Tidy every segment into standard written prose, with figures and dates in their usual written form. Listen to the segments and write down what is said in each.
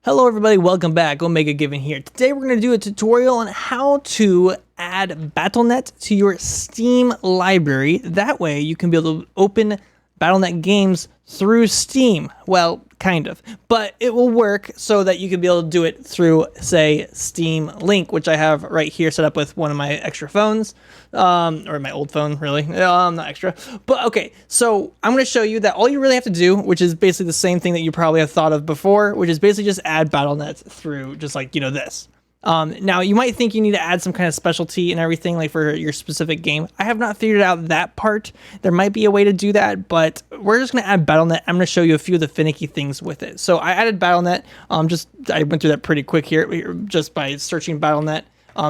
Hello everybody, welcome back. Omega Given here. Today we're going to do a tutorial on how to add Battlenet to your Steam library. That way you can be able to open Battlenet Games through Steam. Well, kind of. But it will work so that you can be able to do it through, say, Steam Link, which I have right here set up with one of my extra phones. Or my old phone, really. Not extra. But okay, so I'm going to show you that all you really have to do, which is basically the same thing that you probably have thought of before, which is basically just add Battlenet through just like, this. Now, you might think you need to add some kind of specialty and everything, like for your specific game. I have not figured out that part. There might be a way to do that, but we're just going to add Battlenet. I'm going to show you a few of the finicky things with it. So I added Battlenet. I went through that pretty quick here, just by searching Battlenet,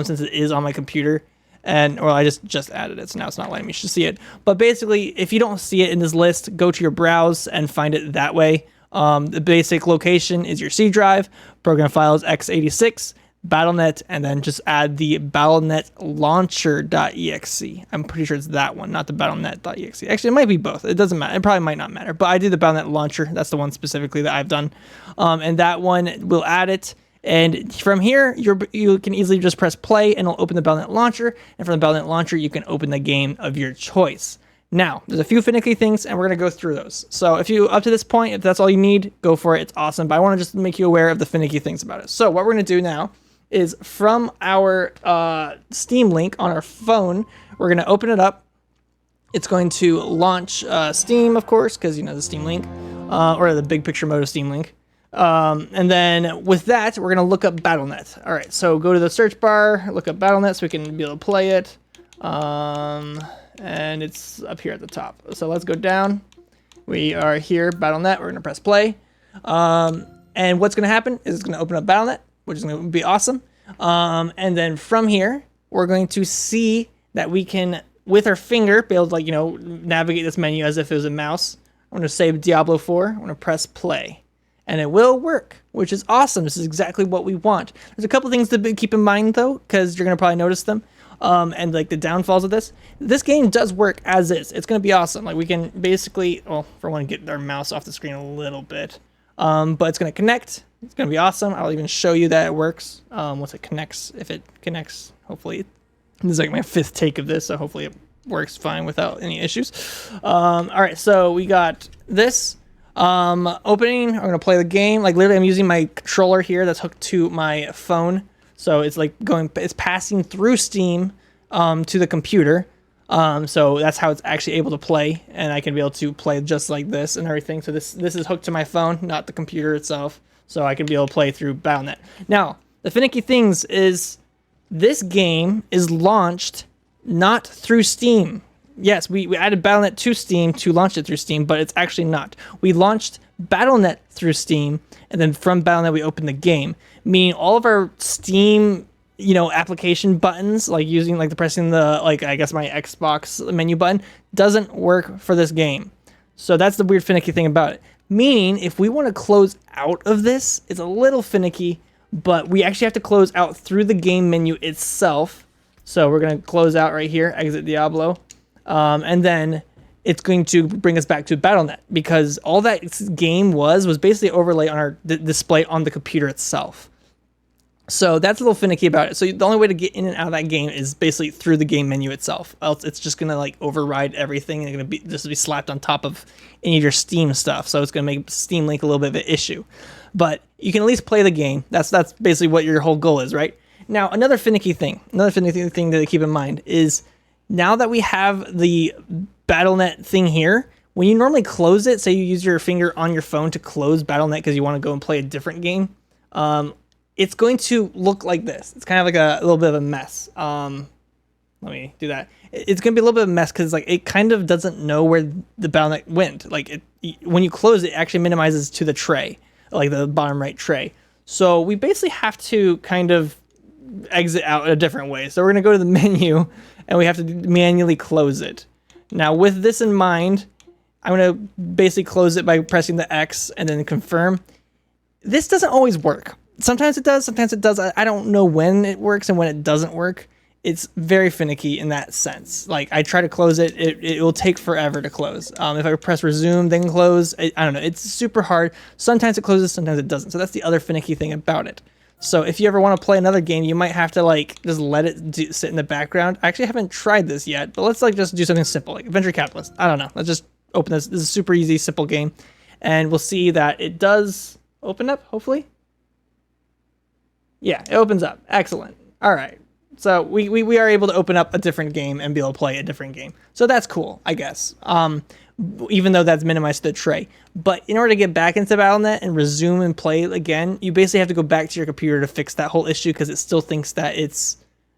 since it is on my computer. I just added it, so now it's not letting me see it. But basically, if you don't see it in this list, go to your browse and find it that way. The basic location is your C drive, program files x86, Battlenet, and then just add the Battlenet launcher.exe. I'm pretty sure it's that one, not the Battlenet.exe. Actually, it might be both. It doesn't matter. It probably might not matter. But I did the Battlenet launcher. That's the one specifically that I've done. And that one will add it. And from here, you can easily just press play and it'll open the Battlenet launcher. And from the Battlenet launcher, you can open the game of your choice. Now, there's a few finicky things, and we're going to go through those. So if you, up to this point, if that's all you need, go for it. It's awesome. But I want to just make you aware of the finicky things about it. So what we're going to do now is from our Steam link on our phone, we're going to open it up. It's going to launch Steam, of course, because, the Steam link, or the big picture mode of Steam link. And then with that, we're going to look up Battlenet. All right, so go to the search bar, look up Battlenet so we can be able to play it. And it's up here at the top. So let's go down. We are here, Battlenet. We're going to press play. And what's going to happen is it's going to open up Battlenet, which is going to be awesome. And then from here, we're going to see that we can, with our finger, be able to, navigate this menu as if it was a mouse. I'm going to save Diablo 4. I'm going to press play. And it will work, which is awesome. This is exactly what we want. There's a couple things to keep in mind, though, because you're going to probably notice them. And the downfalls of this. This game does work as is. It's going to be awesome. We can basically, for one, get our mouse off the screen a little bit. But it's going to connect. It's going to be awesome. I'll even show you that it works once it connects. If it connects, hopefully. This is like my 5th take of this, so hopefully it works fine without any issues. All right, so we got this. Opening, I'm going to play the game. Literally, I'm using my controller here that's hooked to my phone. So it's it's passing through Steam to the computer. So that's how it's actually able to play, and I can be able to play just like this and everything. So this is hooked to my phone, not the computer itself. So I can be able to play through Battlenet. Now, the finicky things is this game is launched not through Steam. Yes, we added Battlenet to Steam to launch it through Steam, but it's actually not. We launched Battlenet through Steam, and then from Battlenet we opened the game, meaning all of our Steam, application buttons, pressing the, I guess my Xbox menu button, doesn't work for this game. So that's the weird finicky thing about it. Meaning, if we want to close out of this, it's a little finicky, but we actually have to close out through the game menu itself. So we're going to close out right here, exit Diablo. And then it's going to bring us back to Battlenet, because all that game was basically overlay on our display on the computer itself. So that's a little finicky about it. So the only way to get in and out of that game is basically through the game menu itself. Else it's just going to override everything, and it's going to just be slapped on top of any of your Steam stuff. So it's going to make Steam Link a little bit of an issue. But you can at least play the game. That's basically what your whole goal is, right? Now, another finicky thing to keep in mind is, now that we have the Battlenet thing here, when you normally close it, say you use your finger on your phone to close Battlenet because you want to go and play a different game, it's going to look like this. It's kind of like a little bit of a mess. Let me do that. It's going to be a little bit of a mess because it kind of doesn't know where the Battlenet went. When you close it, it actually minimizes to the tray, the bottom right tray. So we basically have to kind of exit out a different way. So we're going to go to the menu, and we have to manually close it. Now, with this in mind, I'm going to basically close it by pressing the X and then confirm. This doesn't always work. Sometimes it does, sometimes it does. I don't know when it works and when it doesn't work. it's very finicky in that sense. Like I try to close it, it will take forever to close. If I press resume, then close, I don't know. It's super hard. Sometimes it closes, sometimes it doesn't. So that's the other finicky thing about it. So if you ever want to play another game, you might have to like just let it sit in the background. I actually haven't tried this yet, but let's like just do something simple, like Venture Capitalist. I don't know. Let's just open this. This is a super easy, simple game. And we'll see that it does open up, hopefully. Yeah, it opens up. Excellent. All right. So we are able to open up a different game and be able to play a different game. So that's cool, I guess. Even though that's minimized to the tray. But in order to get back into Battlenet and resume and play again, you basically have to go back to your computer to fix that whole issue because it still thinks that it's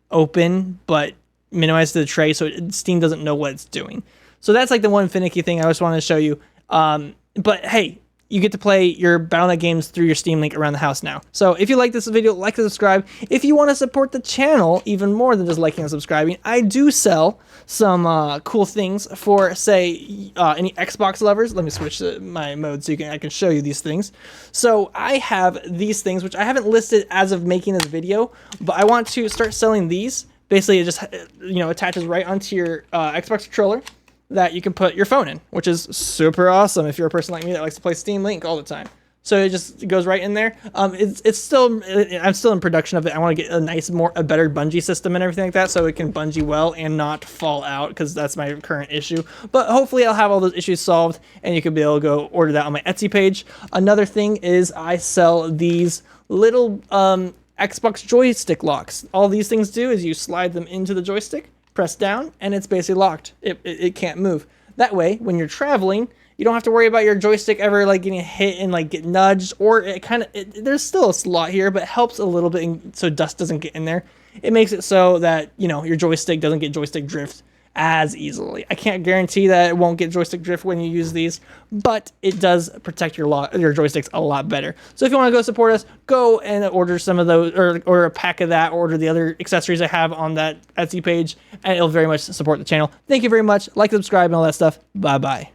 open, but minimized to the tray, so Steam doesn't know what it's doing. So that's like the one finicky thing I just wanted to show you. But hey, you get to play your Battlenet games through your Steam link around the house now. So if you like this video, like and subscribe. If you want to support the channel even more than just liking and subscribing, I do sell some cool things for, say, any Xbox lovers. Let me switch my mode so I can show you these things. So I have these things, which I haven't listed as of making this video, but I want to start selling these. Basically, it just attaches right onto your Xbox controller that you can put your phone in, which is super awesome if you're a person like me that likes to play Steam Link all the time. So it goes right in there. I'm still in production of it. I want to get a better bungee system and everything like that, so it can bungee well and not fall out, because that's my current issue. But hopefully I'll have all those issues solved, and you can be able to go order that on my Etsy page. Another thing is I sell these little Xbox joystick locks. All these things do is you slide them into the joystick, press down, and it's basically locked. It can't move. That way, when you're traveling, you don't have to worry about your joystick ever like getting hit and like get nudged, or there's still a slot here, but it helps a little bit so dust doesn't get in there. It makes it so that, your joystick doesn't get joystick drift as easily. I can't guarantee that it won't get joystick drift when you use these, but it does protect your joysticks a lot better. So if you want to go support us, go and order some of those, or order a pack of that, or order the other accessories I have on that Etsy page, and it'll very much support the channel. Thank you very much. Like, subscribe, and all that stuff. Bye-bye.